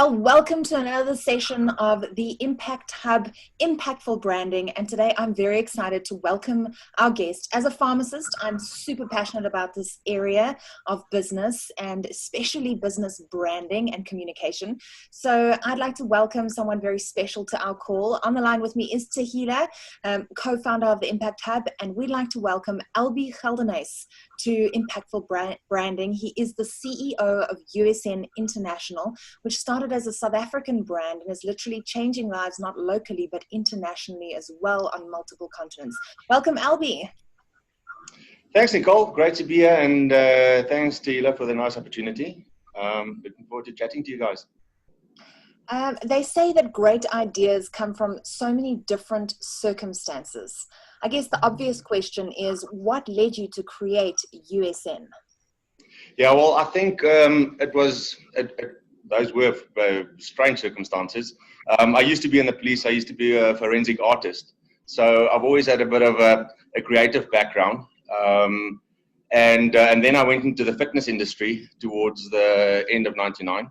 Well, welcome to another session of the Impact Hub, Impactful Branding. And today I'm very excited to welcome our guest. As a pharmacist, I'm super passionate about this area of business and especially business branding and communication. So I'd like to welcome someone very special to our call. On the line with me is Tehilah, co-founder of the Impact Hub, and we'd like to welcome Albe Geldenhuys to Impactful Branding. He is the CEO of USN International, which started as a South African brand and is literally changing lives not locally but internationally as well on multiple continents. Welcome, Albe. Thanks, Nicole. Great to be here, and thanks, Tehilah, for the nice opportunity. Looking forward to chatting to you guys. They say that great ideas come from so many different circumstances. I guess the obvious question is, what led you to create USN? Yeah, well, I think those were strange circumstances. I used to be in the police. I used to be a forensic artist. So I've always had a bit of a creative background. And then I went into the fitness industry towards the end of '99.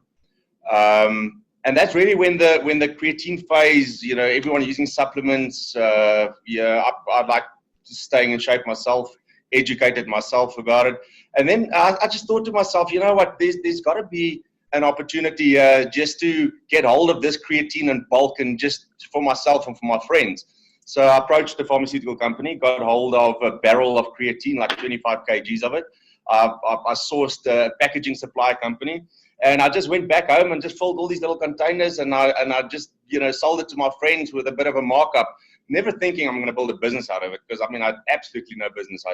And that's really when the creatine phase, you know, everyone using supplements. I'd like to staying in shape myself, educated myself about it. And then I just thought to myself, you know what, there's got to be an opportunity just to get hold of this creatine in bulk and just for myself and for my friends. So I approached the pharmaceutical company, got hold of a barrel of creatine, like 25 kgs of it. I sourced a packaging supply company, and I just went back home and just filled all these little containers, and I just, you know, sold it to my friends with a bit of a markup, never thinking I'm going to build a business out of it, because I mean, I had absolutely no business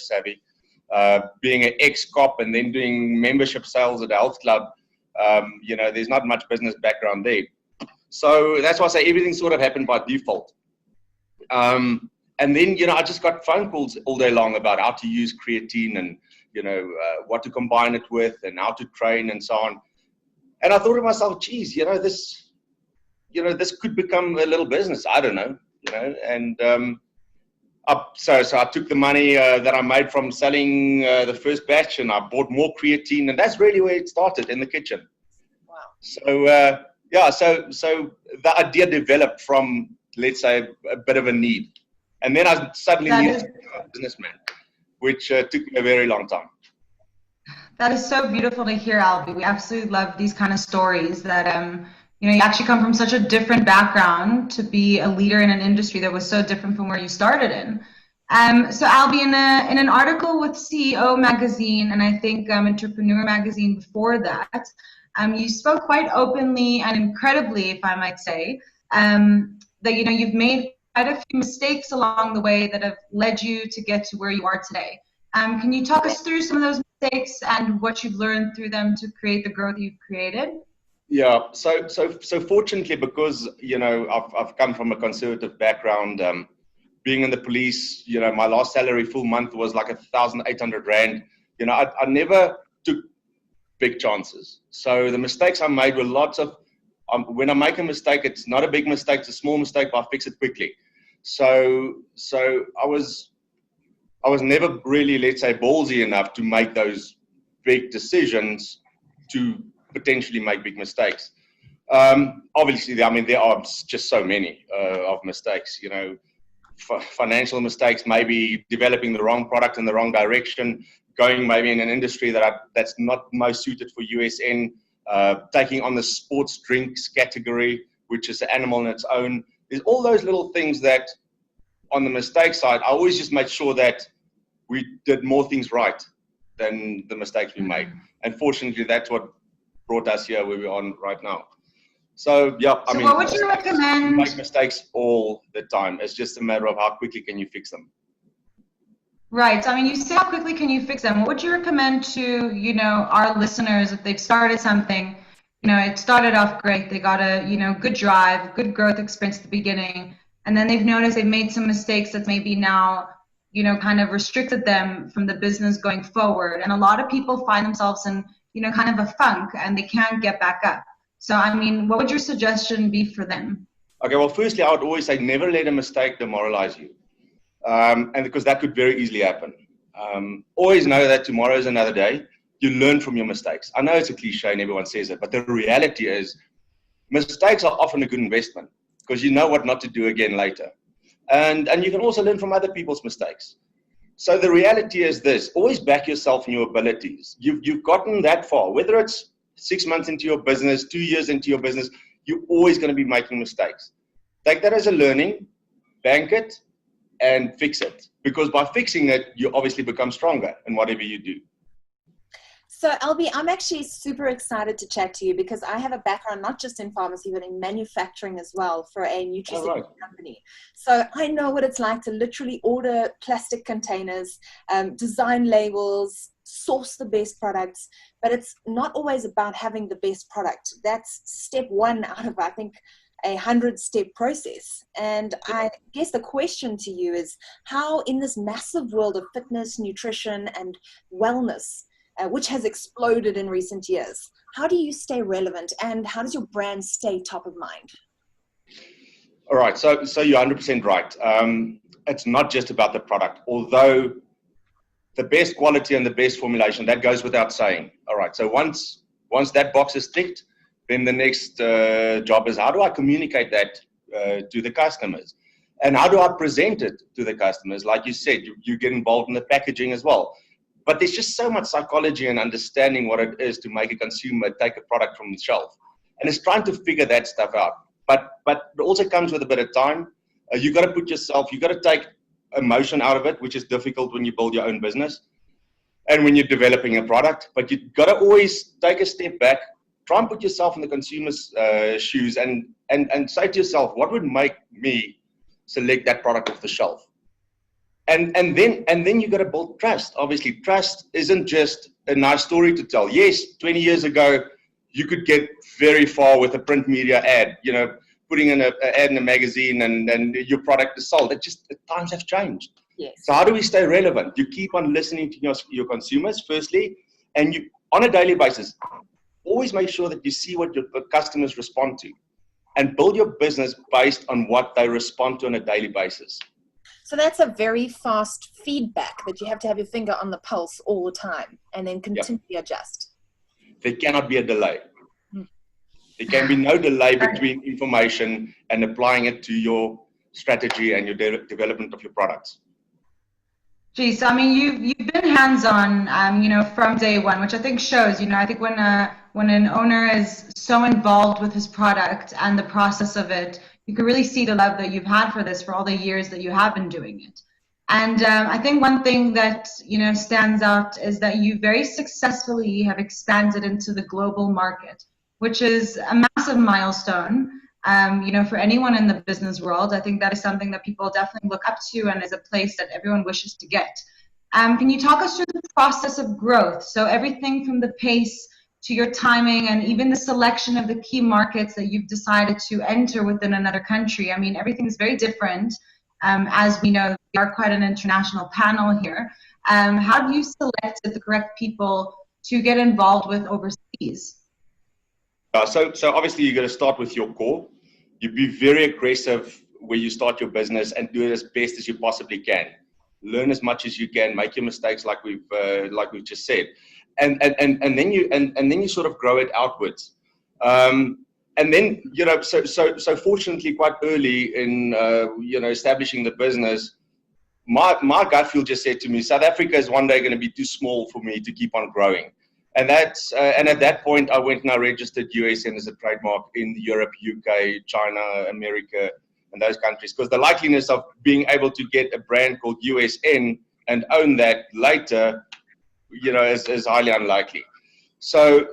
savvy. Being an ex-cop and then doing membership sales at a health club, there's not much business background there. So that's why I say everything sort of happened by default. And then, I just got phone calls all day long about how to use creatine and, what to combine it with and how to train and so on. And I thought to myself, geez, this could become a little business. I don't know, and so I took the money that I made from selling the first batch, and I bought more creatine, and that's really where it started, in the kitchen. Wow. So so the idea developed from, let's say, a bit of a need, and then I suddenly needed to become a businessman, which took me a very long time. That is so beautiful to hear, Albe. We absolutely love these kind of stories that you actually come from such a different background to be a leader in an industry that was so different from where you started in. So Albe, in an article with CEO magazine, and I think Entrepreneur magazine before that, you spoke quite openly and incredibly, if I might say, that you've made quite a few mistakes along the way that have led you to get to where you are today. Can you talk us through some of those mistakes and what you've learned through them to create the growth you've created? Yeah, so fortunately, because I've come from a conservative background, being in the police, my last salary full month was like 1,800 rand. I never took big chances. So the mistakes I made were lots of. When I make a mistake, it's not a big mistake; it's a small mistake, but I fix it quickly. So I was never really, let's say, ballsy enough to make those big decisions to potentially make big mistakes. Obviously, I mean, there are just so many of mistakes, financial mistakes, maybe developing the wrong product in the wrong direction, going maybe in an industry that's not most suited for USN, taking on the sports drinks category, which is an animal in its own. There's all those little things that on the mistake side, I always just made sure that we did more things right than the mistakes we made. And fortunately, that's what brought us here where we're on right now. So, yeah, I mean, what would you recommend? You make mistakes all the time. It's just a matter of how quickly can you fix them. Right. I mean, you say how quickly can you fix them. What would you recommend to, our listeners if they've started something, it started off great. They got a, good drive, good growth experience at the beginning. And then they've noticed they've made some mistakes that maybe now, kind of restricted them from the business going forward. And a lot of people find themselves in, kind of a funk and they can't get back up. So, I mean, what would your suggestion be for them? Okay, well, firstly, I would always say never let a mistake demoralize you. And because that could very easily happen. Always know that tomorrow is another day. you learn from your mistakes. I know it's a cliche and everyone says it, but the reality is mistakes are often a good investment because you know what not to do again later. And you can also learn from other people's mistakes. So the reality is this: always back yourself in your abilities. You've gotten that far, whether it's 6 months into your business, 2 years into your business, you're always going to be making mistakes. Take that as a learning, bank it, and fix it. Because by fixing it, you obviously become stronger in whatever you do. So, Albe, I'm actually super excited to chat to you because I have a background not just in pharmacy, but in manufacturing as well for a nutraceutical company. So I know what it's like to literally order plastic containers, design labels, source the best products, but it's not always about having the best product. That's step one out of, I think, a 100-step process. And I guess the question to you is how, in this massive world of fitness, nutrition, and wellness, which has exploded in recent years, how do you stay relevant and how does your brand stay top of mind? All right, so you're 100% right. It's not just about the product, although the best quality and the best formulation, that goes without saying. All right, so once that box is ticked, then the next job is how do I communicate that to the customers? And how do I present it to the customers? Like you said, you get involved in the packaging as well. But there's just so much psychology and understanding what it is to make a consumer take a product from the shelf. And it's trying to figure that stuff out. But it also comes with a bit of time. You got to put yourself, you got to take emotion out of it, which is difficult when you build your own business and when you're developing a product. But you got to always take a step back, try and put yourself in the consumer's shoes and say to yourself, what would make me select that product off the shelf? And then you got to build trust. Obviously, trust isn't just a nice story to tell. Yes, 20 years ago, you could get very far with a print media ad, putting in an ad in a magazine and your product is sold. The times have changed. Yes. So how do we stay relevant? You keep on listening to your consumers, firstly, and you, on a daily basis, always make sure that you see what your customers respond to and build your business based on what they respond to on a daily basis. So that's a very fast feedback that you have to have your finger on the pulse all the time and then continually adjust. There cannot be a delay. There can be no delay between information and applying it to your strategy and your development of your products. Geez, I mean, you've been hands-on, from day one, which I think shows. I think when an owner is so involved with his product and the process of it, you can really see the love that you've had for this for all the years that you have been doing it. And I think one thing that stands out is that you very successfully have expanded into the global market, which is a massive milestone. For anyone in the business world, I think that is something that people definitely look up to and is a place that everyone wishes to get. Can you talk us through the process of growth? So everything from the pace to your timing and even the selection of the key markets that you've decided to enter within another country. I mean, everything is very different. As we know, we are quite an international panel here. How do you select the correct people to get involved with overseas? So obviously you got to start with your core. You be very aggressive where you start your business and do it as best as you possibly can. Learn as much as you can. Make your mistakes like we've just said, and then you sort of grow it outwards. And then so fortunately, quite early in establishing the business, my gut feel just said to me, South Africa is one day going to be too small for me to keep on growing. And that's and at that point, I went and I registered USN as a trademark in Europe, UK, China, America, and those countries. Because the likeliness of being able to get a brand called USN and own that later, is highly unlikely. So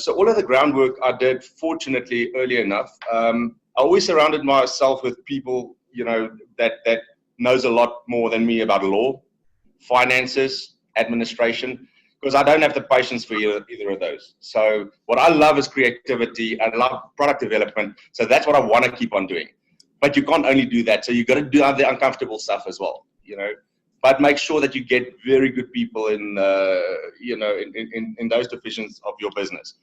all of the groundwork I did, fortunately, early enough. I always surrounded myself with people, that knows a lot more than me about law, finances, administration. Because I don't have the patience for either of those. So what I love is creativity. I love product development. So that's what I want to keep on doing. But you can't only do that. So you've got to do the uncomfortable stuff as well, But make sure that you get very good people in those divisions of your business.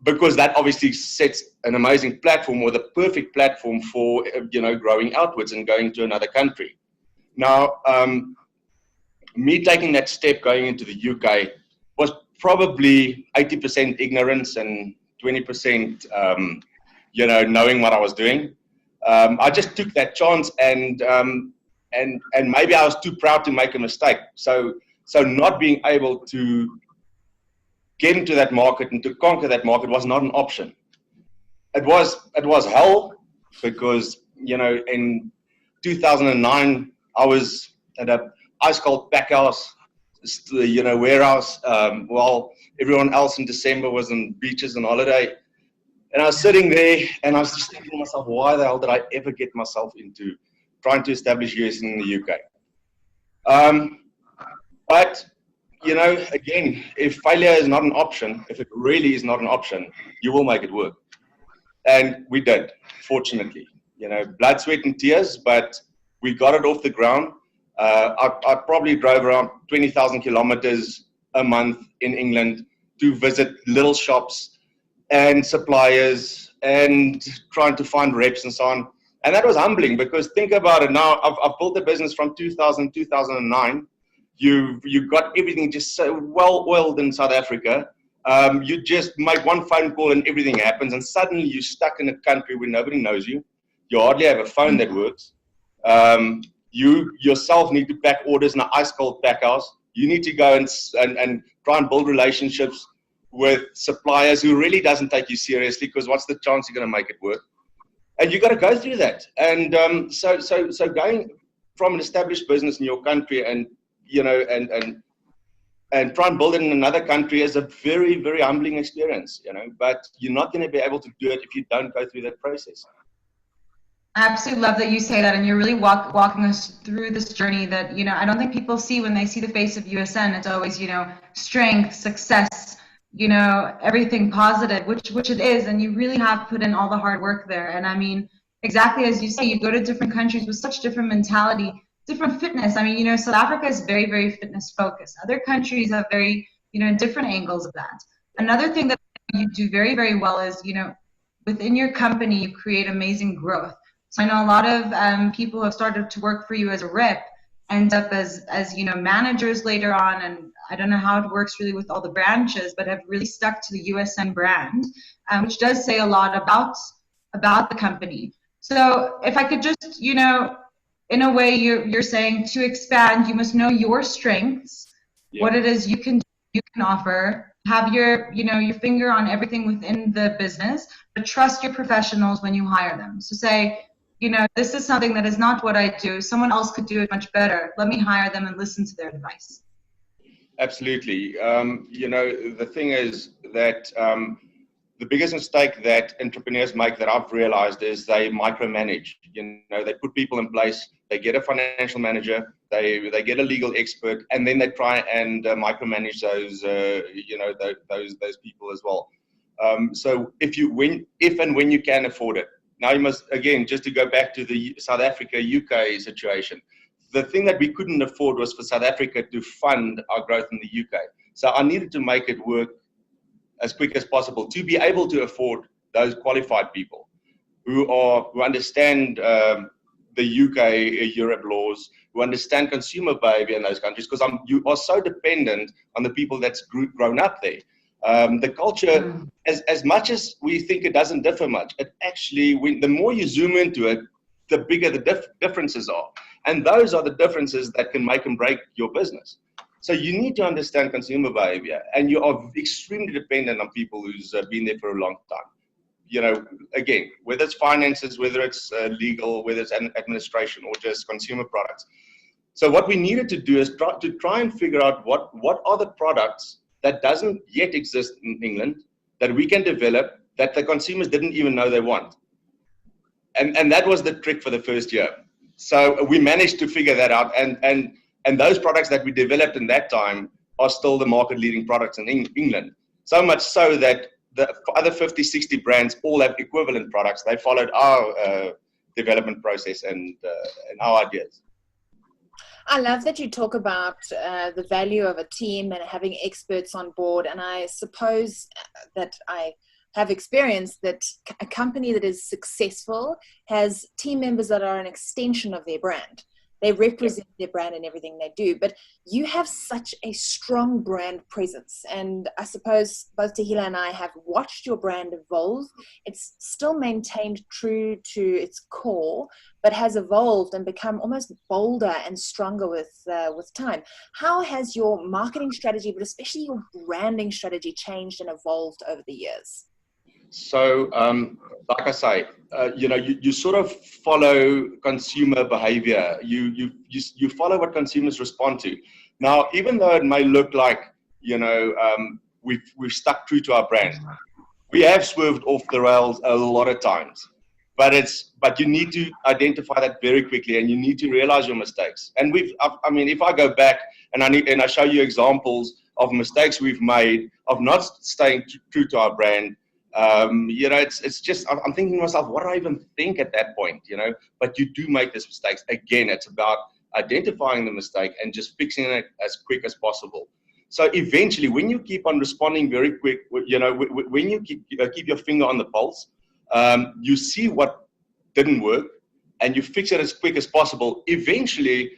Because that obviously sets an amazing platform or the perfect platform for, growing outwards and going to another country. Now, me taking that step going into the UK was probably 80% ignorance and 20%, knowing what I was doing. I just took that chance, and maybe I was too proud to make a mistake. So not being able to get into that market and to conquer that market was not an option. It was hell, because in 2009 I was at a ice cold pack house, warehouse, while everyone else in December was on beaches and holiday. And I was sitting there and I was just thinking to myself, why the hell did I ever get myself into trying to establish USN in the UK? But, again, if failure is not an option, if it really is not an option, you will make it work. And we did, fortunately. Blood, sweat, and tears, but we got it off the ground. I probably drove around 20,000 kilometers a month in England to visit little shops and suppliers and trying to find reps and so on. And that was humbling, because think about it now. I've built a business from 2009. You've got everything just so well oiled in South Africa. You just make one phone call and everything happens, and suddenly you're stuck in a country where nobody knows you. You hardly have a phone that works. You yourself need to pack orders in an ice cold pack house. You need to go and try and build relationships with suppliers who really doesn't take you seriously, because what's the chance you're going to make it work? And you got to go through that. And so going from an established business in your country and try and build it in another country is a very, very humbling experience, but you're not going to be able to do it if you don't go through that process. I absolutely love that you say that, and you're really walking us through this journey that, I don't think people see when they see the face of USN. It's always, strength, success, everything positive, which it is, and you really have put in all the hard work there. And I mean, exactly as you say, you go to different countries with such different mentality, different fitness. I mean, South Africa is very, very fitness focused. Other countries have very, different angles of that. Another thing that you do very, very well is, within your company, you create amazing growth. So I know a lot of people who have started to work for you as a rep end up as managers later on, and I don't know how it works really with all the branches, but have really stuck to the USN brand, which does say a lot about the company. So if I could just, in a way, you're saying to expand, you must know your strengths, what it is you can offer, have your finger on everything within the business, but trust your professionals when you hire them. So say, this is something that is not what I do. Someone else could do it much better. Let me hire them and listen to their advice. Absolutely. The thing is that the biggest mistake that entrepreneurs make that I've realized is they micromanage. They put people in place, they get a financial manager, they get a legal expert, and then they try and micromanage those those people as well. So if and when you can afford it. Now you must, again, just to go back to the South Africa, UK situation, the thing that we couldn't afford was for South Africa to fund our growth in the UK. So I needed to make it work as quick as possible to be able to afford those qualified people who understand the UK, Europe laws, who understand consumer behavior in those countries, because you are so dependent on the people that's grown up there. The culture, as much as we think it doesn't differ much, it actually, the more you zoom into it, the bigger the differences are. And those are the differences that can make and break your business. So you need to understand consumer behavior, and you are extremely dependent on people who's been there for a long time. Again, whether it's finances, whether it's legal, whether it's administration, or just consumer products. So what we needed to do is try and figure out what are the products that doesn't yet exist in England that we can develop that the consumers didn't even know they want. And that was the trick for the first year. So we managed to figure that out, and those products that we developed in that time are still the market leading products in England. So much so that the other 50, 60 brands all have equivalent products. They followed our development process and our ideas. I love that you talk about the value of a team and having experts on board. And I suppose that I have experienced that a company that is successful has team members that are an extension of their brand. they represent their brand in everything they do. But you have such a strong brand presence. And I suppose both Tehilah and I have watched your brand evolve. It's still maintained true to its core, but has evolved and become almost bolder and stronger with time. How has your marketing strategy, but especially your branding strategy, changed and evolved over the years? So, like I say, you sort of follow consumer behavior. You follow what consumers respond to. Now, even though it may look like, we've stuck true to our brand, we have swerved off the rails a lot of times. But you need to identify that very quickly, and you need to realize your mistakes. And if I go back and I show you examples of mistakes we've made of not staying true to our brand. It's just, I'm thinking to myself, what do I even think at that point, But you do make these mistakes. Again, it's about identifying the mistake and just fixing it as quick as possible. So eventually, when you keep on responding very quick, when you keep your finger on the pulse, you see what didn't work and you fix it as quick as possible. Eventually,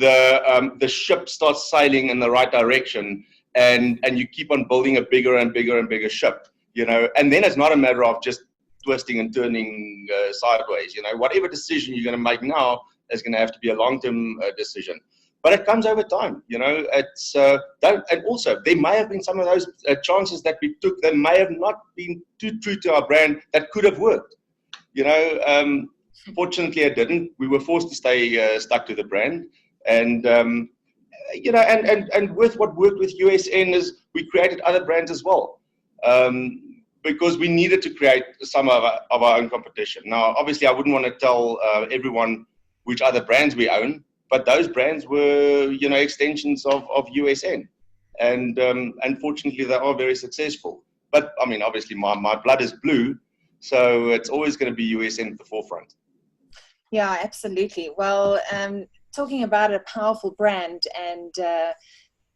the ship starts sailing in the right direction, and you keep on building a bigger and bigger and bigger ship. And then it's not a matter of just twisting and turning sideways. Whatever decision you're going to make now is going to have to be a long-term decision. But it comes over time. And also there may have been some of those chances that we took that may have not been too true to our brand that could have worked. Fortunately, it didn't. We were forced to stay stuck to the brand, and with what worked with USN is we created other brands as well. Because we needed to create some of our own competition. Now, obviously, I wouldn't want to tell everyone which other brands we own, but those brands were, extensions of USN. And unfortunately, they are very successful. But, obviously, my blood is blue, so it's always going to be USN at the forefront. Yeah, absolutely. Well, talking about a powerful brand and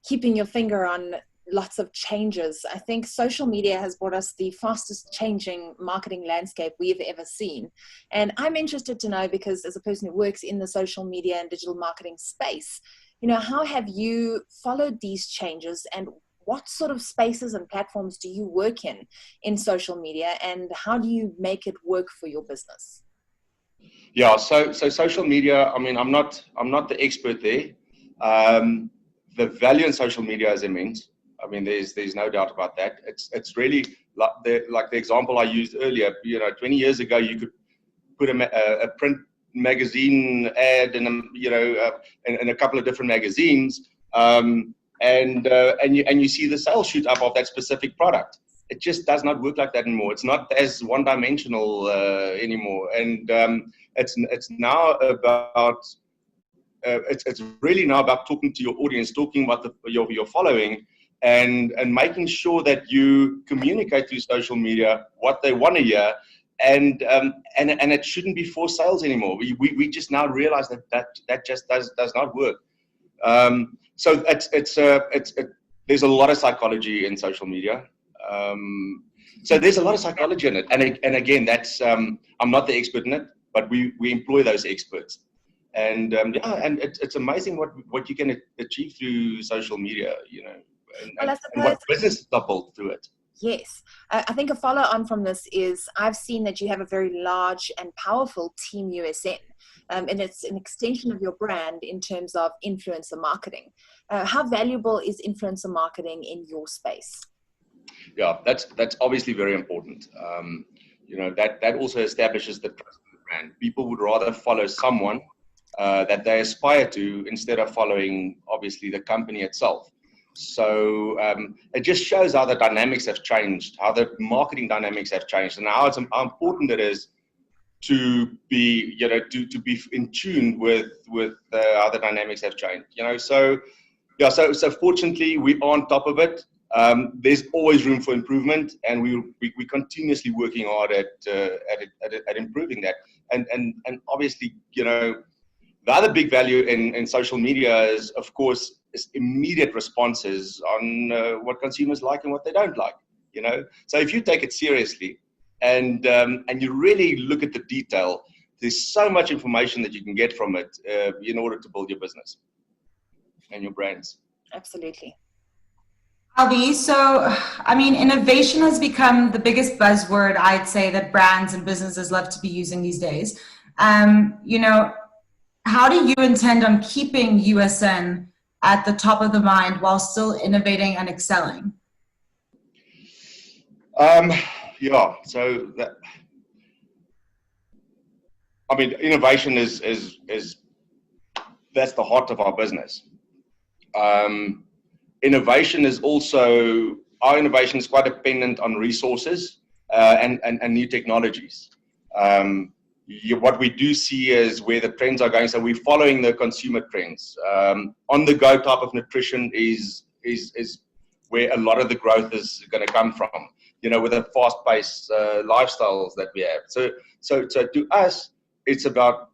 keeping your finger on lots of changes. I think social media has brought us the fastest changing marketing landscape we've ever seen. And I'm interested to know, because as a person who works in the social media and digital marketing space, how have you followed these changes, and what sort of spaces and platforms do you work in social media, and how do you make it work for your business? Yeah, so social media, I'm not the expert there. The value in social media is immense. There's no doubt about that. It's really like the example I used earlier. 20 years ago, you could put a print magazine ad in a couple of different magazines, and you see the sales shoot up of that specific product. It just does not work like that anymore. It's not as one-dimensional anymore, and it's now about. It's really now about talking to your audience, talking about your following, and making sure that you communicate through social media what they want to hear, and it shouldn't be for sales anymore. We just now realize that just does not work. So there's a lot of psychology in social media. So there's a lot of psychology in it, and again, that's I'm not the expert in it, but we employ those experts. And it's amazing what you can achieve through social media, and what businesses are built through it. Yes. I think a follow-on from this is I've seen that you have a very large and powerful Team USN, and it's an extension of your brand in terms of influencer marketing. How valuable is influencer marketing in your space? Yeah, that's obviously very important. That also establishes the trust in the brand. People would rather follow someone that they aspire to instead of following, obviously, the company itself. So it just shows how the dynamics have changed, how the marketing dynamics have changed, and how important it is to be, to be in tune with how the dynamics have changed. So fortunately we are on top of it. There's always room for improvement, and we're continuously working hard at improving that. And obviously, the other big value in social media is, of course, is immediate responses on what consumers like and what they don't like. So if you take it seriously and you really look at the detail, there's so much information that you can get from it in order to build your business and your brands. Absolutely. Albe, so, I mean, innovation has become the biggest buzzword, I'd say, that brands and businesses love to be using these days. You know, how do you intend on keeping USN at the top of the mind while still innovating and excelling? Yeah, so that, I mean, innovation is that's the heart of our business. Innovation is also, our innovation is quite dependent on resources and new technologies. What we do see is where the trends are going. So we're following the consumer trends. On-the-go type of nutrition is where a lot of the growth is going to come from. You know, with the fast-paced lifestyles that we have. So to us, it's about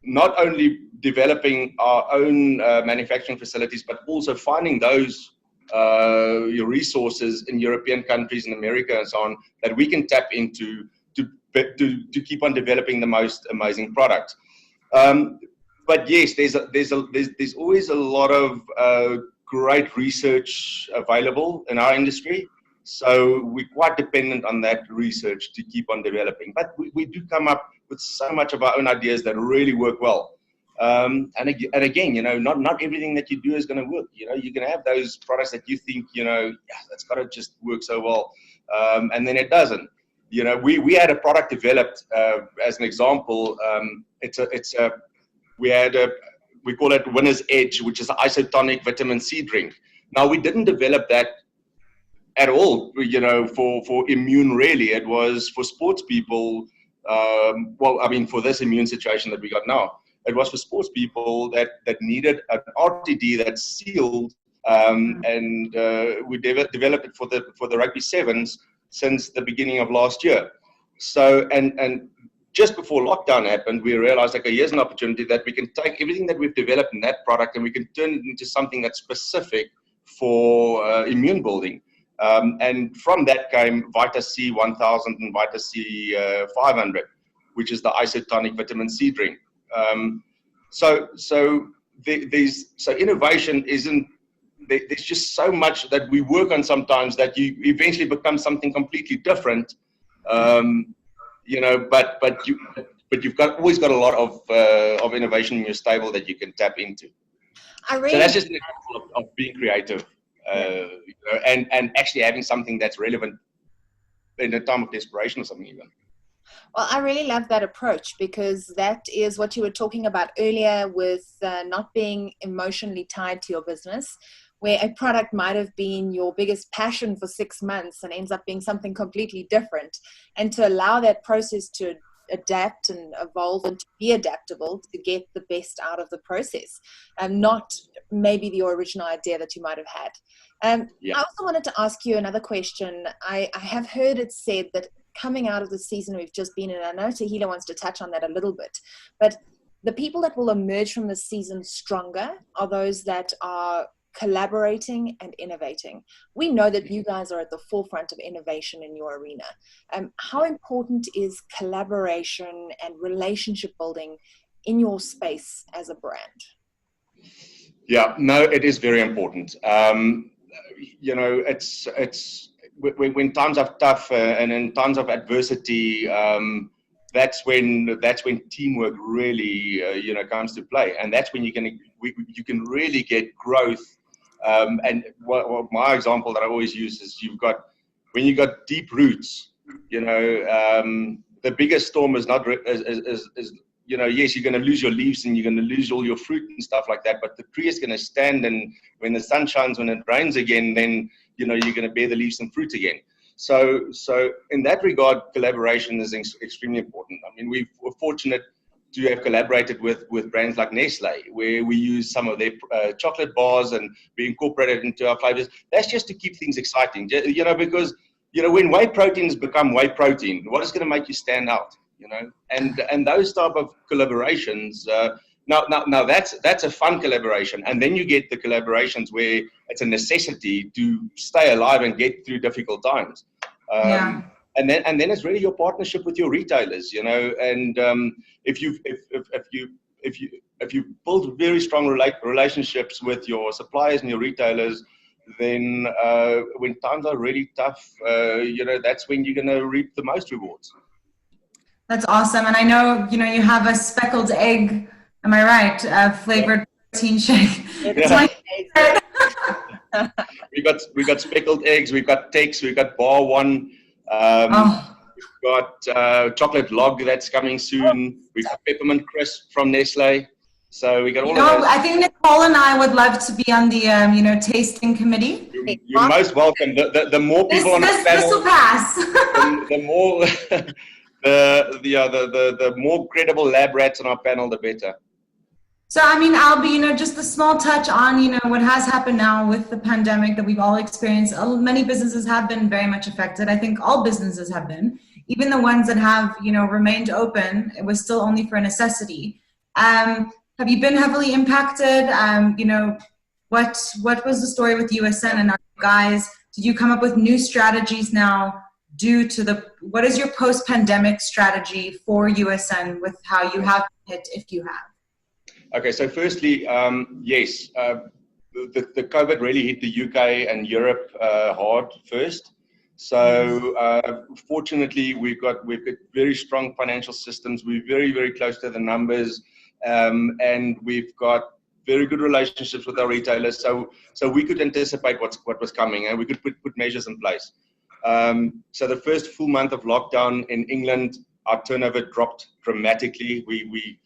not only developing our own manufacturing facilities, but also finding those resources in European countries and America and so on that we can tap into to keep on developing the most amazing product. But yes, there's always a lot of great research available in our industry. So we're quite dependent on that research to keep on developing. But we do come up with so much of our own ideas that really work well. And again, you know, not everything that you do is going to work. You know, you're going to have those products that you think, you know, yeah, that's got to just work so well. And then it doesn't. You know, we had a product developed as an example. We call it Winner's Edge, which is an isotonic vitamin C drink. Now, we didn't develop that at all, you know, for immune really. It was for sports people. Well, I mean, for this immune situation that we got now, it was for sports people that needed an RTD that's sealed, and we developed it for the rugby sevens since the beginning of last year. So, and just before lockdown happened, we realized, like, here's an opportunity that we can take everything that we've developed in that product and we can turn it into something that's specific for immune building. And from that came Vita C 1000 and Vita C 500, which is the isotonic vitamin C drink. So innovation isn't, there's just so much that we work on sometimes that you eventually become something completely different. You know, but you've always got a lot of innovation in your stable that you can tap into. So that's just an example of being creative. You know, and actually having something that's relevant in a time of desperation or something even. Well, I really love that approach, because that is what you were talking about earlier with not being emotionally tied to your business, where a product might have been your biggest passion for 6 months and ends up being something completely different, and to allow that process to adapt and evolve and to be adaptable to get the best out of the process, and not maybe the original idea that you might have had. Yeah. I also wanted to ask you another question. I have heard it said that coming out of the season we've just been in, I know Tehilah wants to touch on that a little bit, but the people that will emerge from the season stronger are those that are collaborating and innovating. We know that you guys are at the forefront of innovation in your arena. How important is collaboration and relationship building in your space as a brand? Yeah, no, it is very important. You know, it's when times are tough and in times of adversity, that's when teamwork really you know, comes to play, and that's when you can really get growth. And what my example that I always use is, when you got deep roots, you know, the biggest storm is not you know, yes, you're going to lose your leaves and you're going to lose all your fruit and stuff like that, but the tree is going to stand, and when the sun shines, when it rains again, then, you know, you're going to bear the leaves and fruit again. So in that regard, collaboration is extremely important. I mean, we're fortunate to have collaborated with brands like Nestle, where we use some of their chocolate bars and we incorporate it into our flavors. That's just to keep things exciting, you know, because, you know, when whey proteins become whey protein, what is going to make you stand out? You know, and those type of collaborations. Now that's a fun collaboration, and then you get the collaborations where it's a necessity to stay alive and get through difficult times. Yeah. then it's really your partnership with your retailers, and if you build very strong relationships with your suppliers and your retailers, then when times are really tough, that's when you're going to reap the most rewards. That's awesome. And I know, you have a speckled egg, am I right? Flavored protein shake. It's my favorite. we got speckled eggs, we've got Tex, we've got Bar One, we've got chocolate log that's coming soon. We've got peppermint crisp from Nestle. So we got all of those. I think Nicole and I would love to be on the tasting committee. You're most welcome. The more people on the panel, this will pass. the more the more credible lab rats on our panel, the better. So, Albe, just a small touch on, what has happened now with the pandemic that we've all experienced. Many businesses have been very much affected. I think all businesses have been. Even the ones that have, remained open, it was still only for a necessity. Have you been heavily impacted? What was the story with USN and our guys? Did you come up with new strategies now due to what is your post-pandemic strategy for USN with how you have hit, if you have? Okay, so firstly, yes, the COVID really hit the UK and Europe hard first. So fortunately, we've got very strong financial systems. We're very, very close to the numbers, and we've got very good relationships with our retailers. So we could anticipate what was coming, and we could put measures in place. So the first full month of lockdown in England, our turnover dropped dramatically. We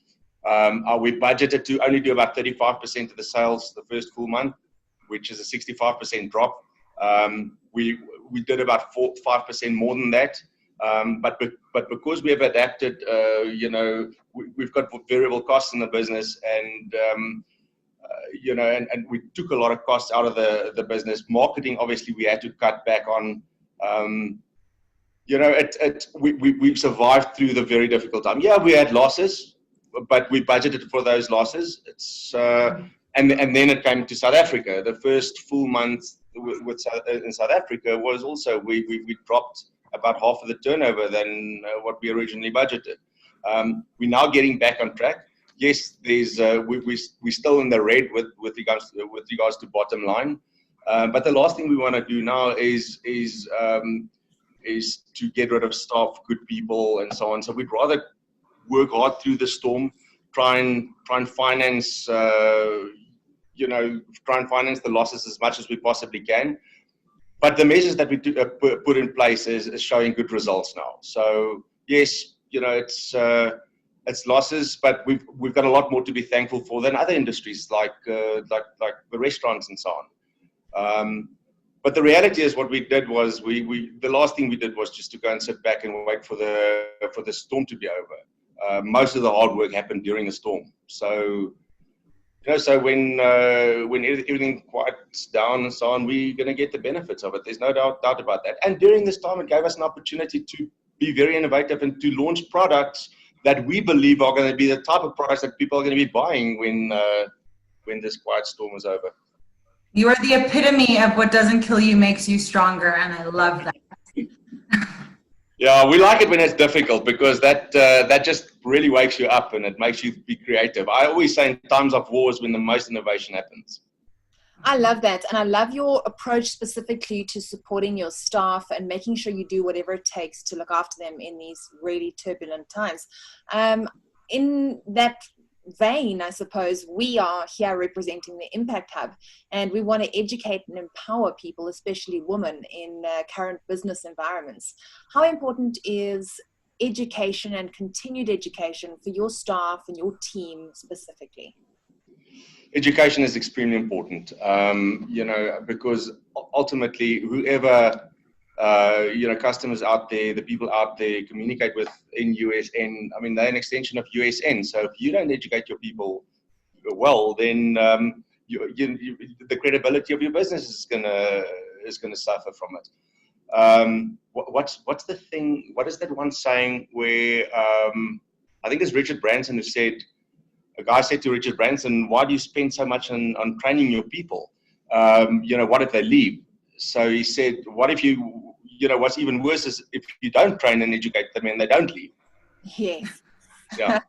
budgeted to only do about 35% of the sales the first full month, which is a 65% drop. We did about 5% more than that. But because we have adapted, we've got variable costs in the business, and and we took a lot of costs out of the business. Marketing, obviously, we had to cut back on. We've survived through the very difficult time. Yeah, we had losses, but we budgeted for those losses. And then it came to South Africa. The first full month in South Africa was also we dropped about half of the turnover than what we originally budgeted. We're now getting back on track. Yes, we're still in the red with regards to bottom line. But the last thing we want to do now is to get rid of staff, good people, and so on. So we'd rather work hard through the storm, try and finance the losses as much as we possibly can. But the measures that we put in place is showing good results now. So yes, it's losses, but we've got a lot more to be thankful for than other industries like the restaurants and so on. But the reality is, what we did was the last thing we did was just to go and sit back and wait for the storm to be over. Most of the hard work happened during the storm. So so when everything quiets down and so on, we're going to get the benefits of it. There's no doubt about that. And during this time, it gave us an opportunity to be very innovative and to launch products that we believe are going to be the type of products that people are going to be buying when this quiet storm is over. You are the epitome of what doesn't kill you makes you stronger, and I love that. Yeah, we like it when it's difficult, because that just really wakes you up and it makes you be creative. I always say in times of war is when the most innovation happens. I love that. And I love your approach specifically to supporting your staff and making sure you do whatever it takes to look after them in these really turbulent times. In that vein, I suppose, we are here representing the Impact Hub, and we want to educate and empower people, especially women, in current business environments. How important is education and continued education for your staff and your team specifically? Education is extremely important, because ultimately whoever, customers out there, the people out there communicate with in USN, I mean, they're an extension of USN. So if you don't educate your people well, then the credibility of your business is gonna suffer from it. What's the thing? What is that one saying where I think it's Richard Branson who said, a guy said to Richard Branson, "Why do you spend so much on training your people? What if they leave?" So he said, "What if you what's even worse is if you don't train and educate them and they don't leave. Yes. Yeah.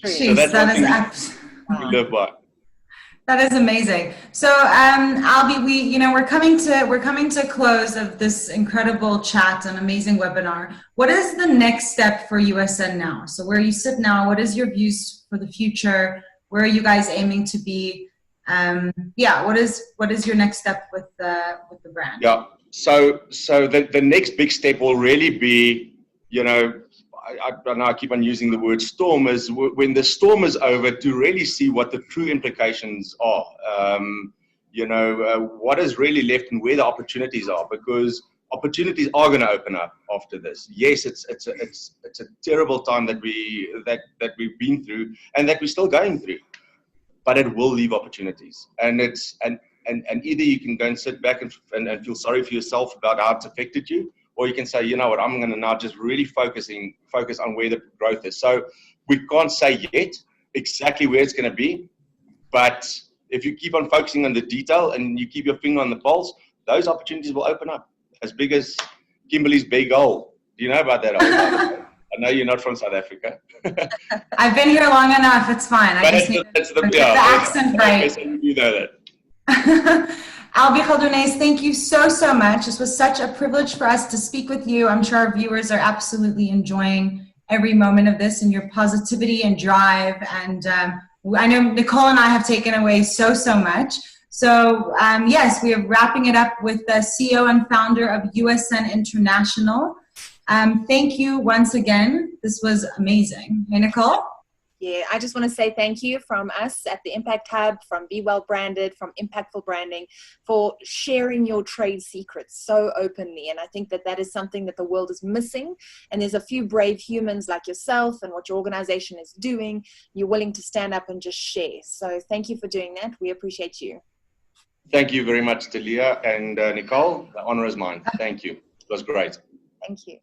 Jeez, So that's that one is thing we live by. That is amazing. So, Albe, we're coming to close of this incredible chat and amazing webinar. What is the next step for USN now? So, where you sit now, what is your views for the future? Where are you guys aiming to be? What is your next step with the brand? Yeah. So the next big step will really be, I know I keep on using the word storm, is when the storm is over, to really see what the true implications are. What is really left and where the opportunities are, because opportunities are going to open up after this. Yes, it's a terrible time that we've been through and that we're still going through, but it will leave opportunities. And either you can go and sit back and feel sorry for yourself about how it's affected you, or you can say, you know what, I'm going to now just really focus on where the growth is. So we can't say yet exactly where it's going to be, but if you keep on focusing on the detail and you keep your finger on the pulse, those opportunities will open up. As big as Kimberley's Bay Goal. Do you know about that? I know you're not from South Africa. I've been here long enough. It's fine. I just need to get the accent right. You know that. Albe Geldenhuys, thank you so much. This was such a privilege for us to speak with you. I'm sure our viewers are absolutely enjoying every moment of this and your positivity and drive. And I know Nicole and I have taken away so much. So yes, we are wrapping it up with the CEO and founder of USN International. Thank you once again. This was amazing. Hey, Nicole? Yeah, I just want to say thank you from us at the Impact Hub, from Be Well Branded, from Impactful Branding, for sharing your trade secrets so openly. And I think that is something that the world is missing. And there's a few brave humans like yourself and what your organization is doing. You're willing to stand up and just share. So thank you for doing that. We appreciate you. Thank you very much, Tehilah and Nicole. The honor is mine. Thank you. It was great. Thank you.